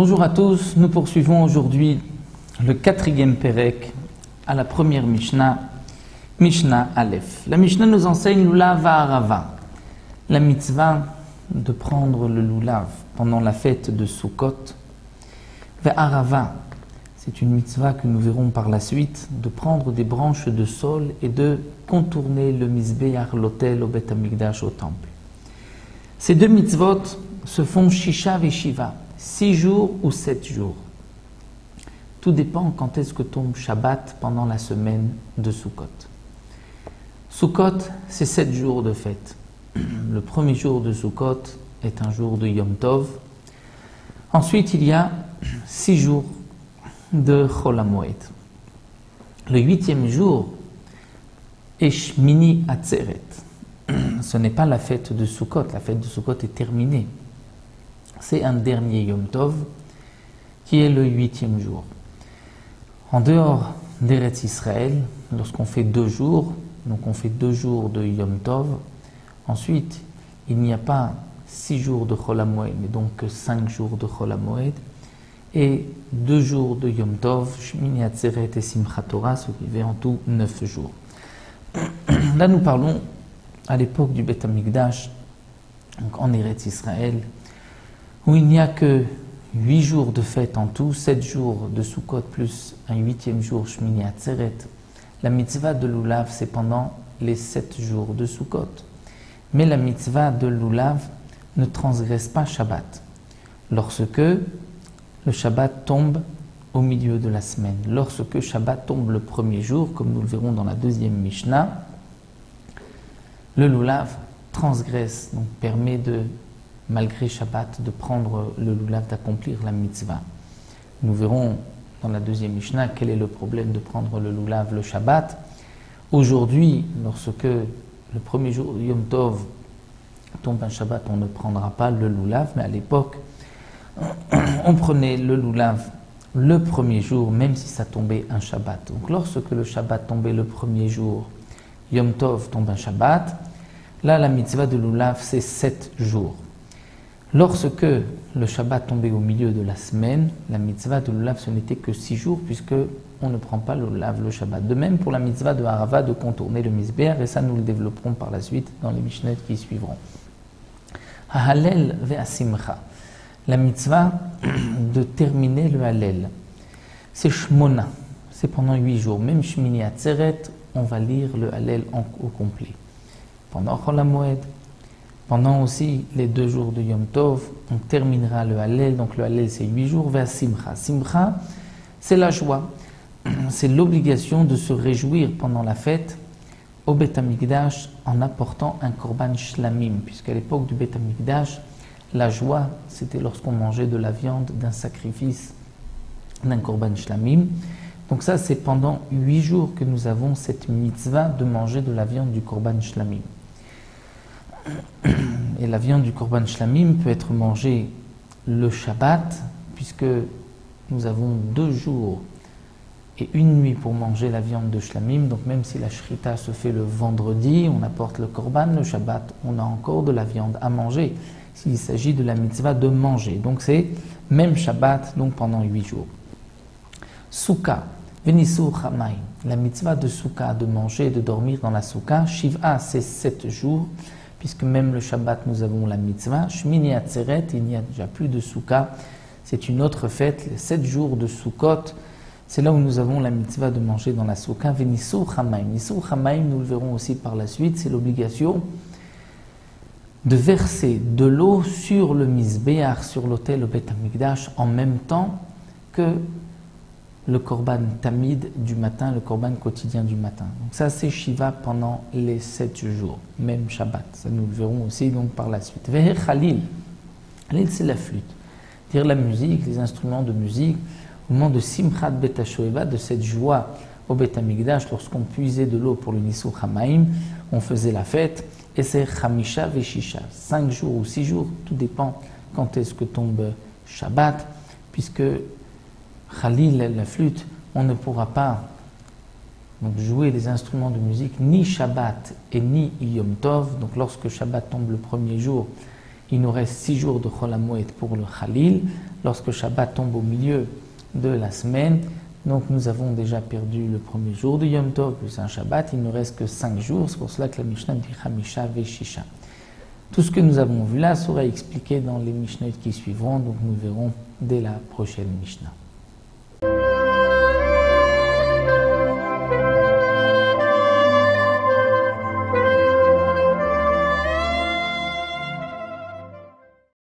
Bonjour à tous, nous poursuivons aujourd'hui le quatrième Pérec à la première Mishnah, Mishnah Aleph. La Mishnah nous enseigne Lulav Arava, la mitzvah de prendre le lulav pendant la fête de Sukkot. Arava, c'est une mitzvah que nous verrons par la suite, de prendre des branches de saule et de contourner le Mizbeach, l'autel au Beth Amikdash, au temple. Ces deux mitzvot se font Shisha et Shiva, 6 jours ou 7 jours. Tout dépend quand est-ce que tombe Shabbat pendant la semaine de Sukkot. Sukkot, c'est 7 jours de fête. Le premier jour de Sukkot est un jour de Yom Tov. Ensuite, il y a 6 jours de Chol HaMoed. Le 8e jour est Shmini Atzeret. Ce n'est pas la fête de Sukkot. La fête de Sukkot est terminée. C'est un dernier Yom Tov qui est le 8e jour. En dehors d'Eretz Israël, lorsqu'on fait 2 jours, donc on fait 2 jours de Yom Tov, ensuite il n'y a pas 6 jours de Chol HaMoed, mais donc 5 jours de Chol HaMoed, et 2 jours de Yom Tov, Shmini Atzeret et Simchat Torah, ce qui fait en tout 9 jours. Là nous parlons à l'époque du Beth Amikdash, donc en Eretz Israël, où il n'y a que 8 jours de fête en tout, 7 jours de Sukkot plus un 8e jour Shmini Atzeret. La mitzvah de Lulav, c'est pendant les 7 jours de Sukkot. Mais la mitzvah de Lulav ne transgresse pas Shabbat. Lorsque le Shabbat tombe au milieu de la semaine, lorsque Shabbat tombe le premier jour, comme nous le verrons dans la deuxième Mishnah, le Lulav transgresse, donc permet de, malgré Shabbat, de prendre le Lulav, d'accomplir la mitzvah. Nous verrons dans la deuxième Mishnah quel est le problème de prendre le Lulav le Shabbat. Aujourd'hui, lorsque le premier jour Yom Tov tombe un Shabbat, on ne prendra pas le Lulav, mais à l'époque, on prenait le Lulav le premier jour, même si ça tombait un Shabbat. Donc lorsque le Shabbat tombait le premier jour, Yom Tov tombe un Shabbat, là la mitzvah de Lulav c'est 7 jours. Lorsque le Shabbat tombait au milieu de la semaine, la mitzvah de Lulav ce n'était que 6 jours, puisque on ne prend pas le Lulav le Shabbat. De même pour la mitzvah de Arava de contourner le Mizbeach, et ça nous le développerons par la suite dans les Mishnayot qui suivront. Hallel ve'asimcha, la mitzvah de terminer le Hallel, c'est Shmona, c'est pendant 8 jours. Même Shmini Atzeret, on va lire le Hallel au complet. Pendant Chol HaMoed, pendant aussi les 2 jours de Yom Tov, on terminera le Hallel. Donc le Hallel c'est 8 jours vers Simcha. Simcha, c'est la joie. C'est l'obligation de se réjouir pendant la fête au Beth Amikdash en apportant un korban shlamim. Puisqu'à l'époque du Beth Amikdash, la joie c'était lorsqu'on mangeait de la viande d'un sacrifice, d'un korban shlamim. Donc ça c'est pendant 8 jours que nous avons cette mitzvah de manger de la viande du korban shlamim. Et la viande du korban shlamim peut être mangée le Shabbat, puisque nous avons 2 jours et 1 nuit pour manger la viande de shlamim. Donc même si la shrita se fait le vendredi, on apporte le korban, le Shabbat, on a encore de la viande à manger, s'il s'agit de la mitzvah de manger. Donc c'est même Shabbat, donc pendant 8 jours. Souka, Venisur Chamaim, la mitzvah de Souka, de manger et de dormir dans la Souka, Shiva c'est 7 jours, puisque même le Shabbat nous avons la mitzvah. Shmini Atzeret, il n'y a déjà plus de Souka, c'est une autre fête, les 7 jours de Sukkot, c'est là où nous avons la mitzvah de manger dans la Souka. Venisur Chamaim, Nisur Chamaim, nous le verrons aussi par la suite, c'est l'obligation de verser de l'eau sur le Mizbeach, sur l'autel au Beth Amikdash, en même temps que le korban tamid du matin, le korban quotidien du matin. Donc ça c'est Shiva pendant les 7 jours, même Shabbat. Ça nous le verrons aussi donc par la suite. Veher Khalil, Khalil c'est la flûte, dire la musique, les instruments de musique, au moment de Simchat Bet HaShoeva, de cette joie au Beth Amikdash, lorsqu'on puisait de l'eau pour le Nisur Chamaim, on faisait la fête, et c'est Chamisha Veshisha, 5 jours ou 6 jours, tout dépend quand est-ce que tombe Shabbat, puisque Khalil, la flûte, on ne pourra pas donc, jouer des instruments de musique ni Shabbat et ni Yom Tov. Donc lorsque Shabbat tombe le premier jour, Il nous reste 6 jours de Chol HaMoed pour le Khalil, lorsque Shabbat tombe au milieu de la semaine. Donc nous avons déjà perdu le premier jour de Yom Tov plus un Shabbat, il ne nous reste que 5 jours, c'est pour cela que la Mishnah dit Chamisha Veshisha. Tout ce que nous avons vu là sera expliqué dans les Mishnahs qui suivront, donc nous verrons dès la prochaine Mishnah.